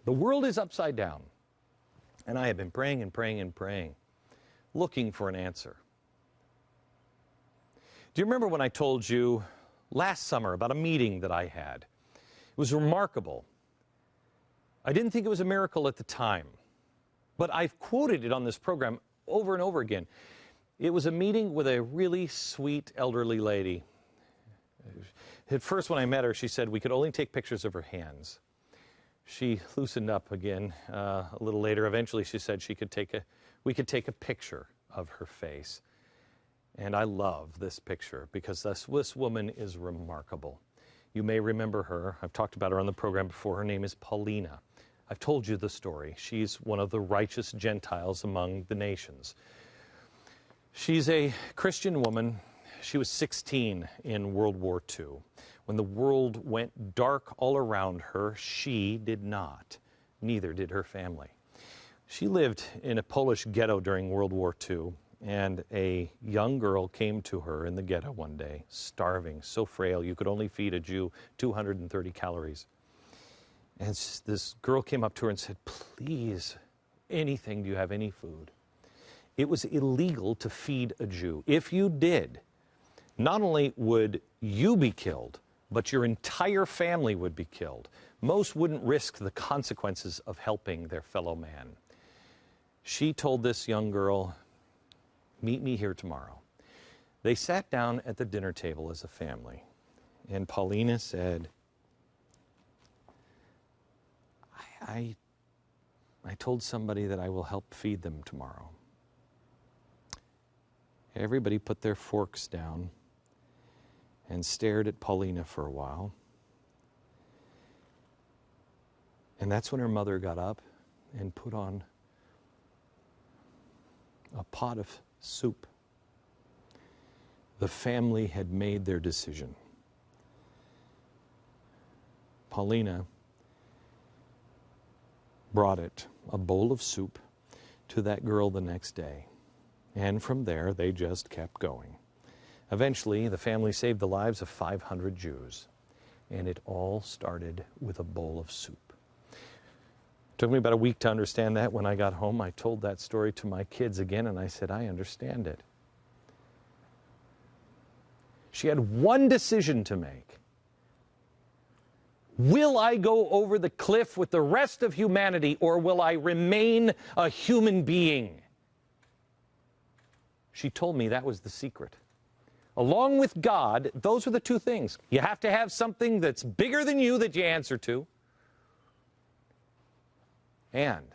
The world is upside down. And I have been praying and praying and praying, looking for an answer. Do you remember when I told you last summer about a meeting that I had? It was remarkable. I didn't think it was a miracle at the time, but I've quoted it on this program over and over again. It was a meeting with a really sweet elderly lady. At first when I met her, she said we could only take pictures of her hands. She loosened up again a little later. Eventually she said we could take a picture of her face. And I love this picture because this woman is remarkable. You may remember her. I've talked about her on the program before. Her name is Paulina. I've told you the story. She's one of the righteous Gentiles among the nations. She's a Christian woman. She was 16 in World War II. When the world went dark all around her, she did not. Neither did her family. She lived in a Polish ghetto during World War II, and a young girl came to her in the ghetto one day, starving, so frail, you could only feed a Jew 230 calories. And this girl came up to her and said, "Please, anything, do you have any food?" It was illegal to feed a Jew. If you did, not only would you be killed, but your entire family would be killed. Most wouldn't risk the consequences of helping their fellow man. She told this young girl, "Meet me here tomorrow." They sat down at the dinner table as a family, and Paulina said, I told somebody that I will help feed them tomorrow. Everybody put their forks down and stared at Paulina for a while. And that's when her mother got up and put on a pot of soup. The family had made their decision. Paulina brought it, a bowl of soup, to that girl the next day. And from there, they just kept going. Eventually, the family saved the lives of 500 Jews. And it all started with a bowl of soup. It took me about a week to understand that. When I got home, I told that story to my kids again, and I said, I understand it. She had one decision to make. Will I go over the cliff with the rest of humanity, or will I remain a human being? She told me that was the secret. Along with God, those are the two things. You have to have something that's bigger than you that you answer to. And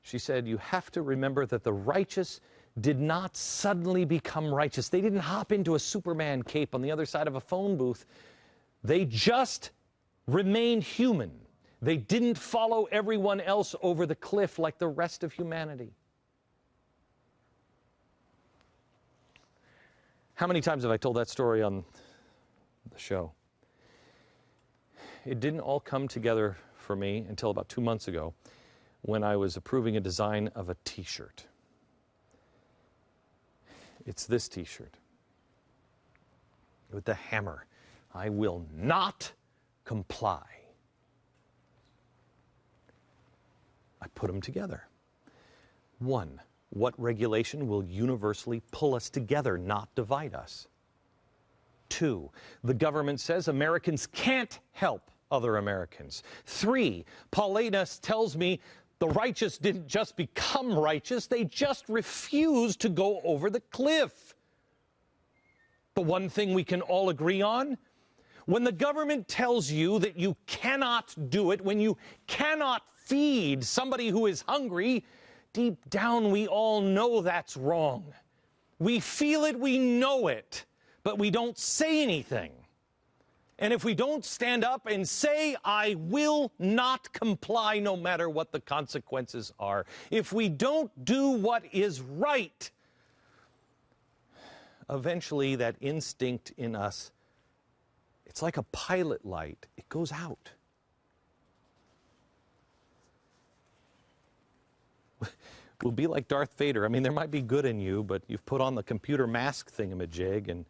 she said, you have to remember that the righteous did not suddenly become righteous. They didn't hop into a Superman cape on the other side of a phone booth. They just remained human. They didn't follow everyone else over the cliff like the rest of humanity. How many times have I told that story on the show? It didn't all come together for me until about 2 months ago when I was approving a design of a t-shirt. It's this t-shirt with the hammer. I will not comply. I put them together. 1, what regulation will universally pull us together, not divide us? 2, the government says Americans can't help other Americans. 3, Paulina tells me the righteous didn't just become righteous, they just refused to go over the cliff. The one thing we can all agree on, when the government tells you that you cannot do it, when you cannot feed somebody who is hungry, deep down we all know that's wrong. We feel it, we know it, but we don't say anything. And if we don't stand up and say, I will not comply no matter what the consequences are, if we don't do what is right, eventually that instinct in us, it's like a pilot light. It goes out. We'll be like Darth Vader. I mean, there might be good in you, but you've put on the computer mask thingamajig and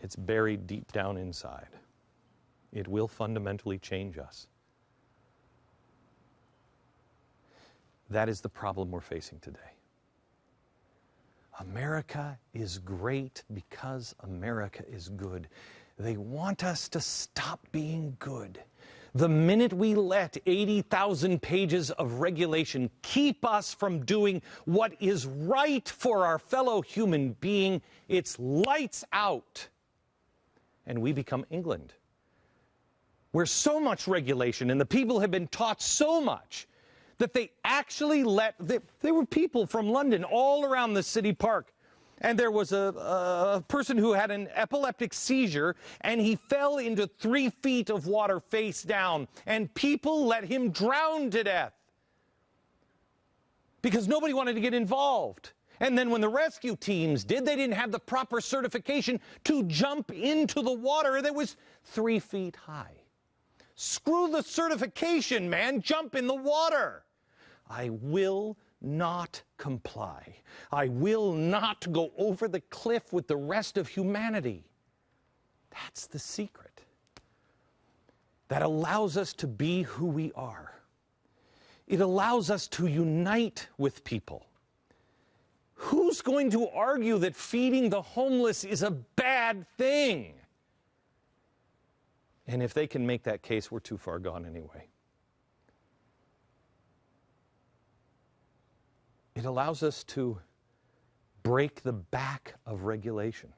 it's buried deep down inside. It will fundamentally change us. That is the problem we're facing today. America is great because America is good. They want us to stop being good. The minute we let 80,000 pages of regulation keep us from doing what is right for our fellow human being, it's lights out. And we become England, where so much regulation and the people have been taught so much that they actually there were people from London all around the city park. And there was a person who had an epileptic seizure, and he fell into 3 feet of water face down, and people let him drown to death because nobody wanted to get involved. And then when the rescue teams did, they didn't have the proper certification to jump into the water that was 3 feet high. Screw the certification, man. Jump in the water. I will not comply. I will not go over the cliff with the rest of humanity. That's the secret that allows us to be who we are. It allows us to unite with people. Who's going to argue that feeding the homeless is a bad thing? And if they can make that case, we're too far gone anyway. It allows us to break the back of regulation.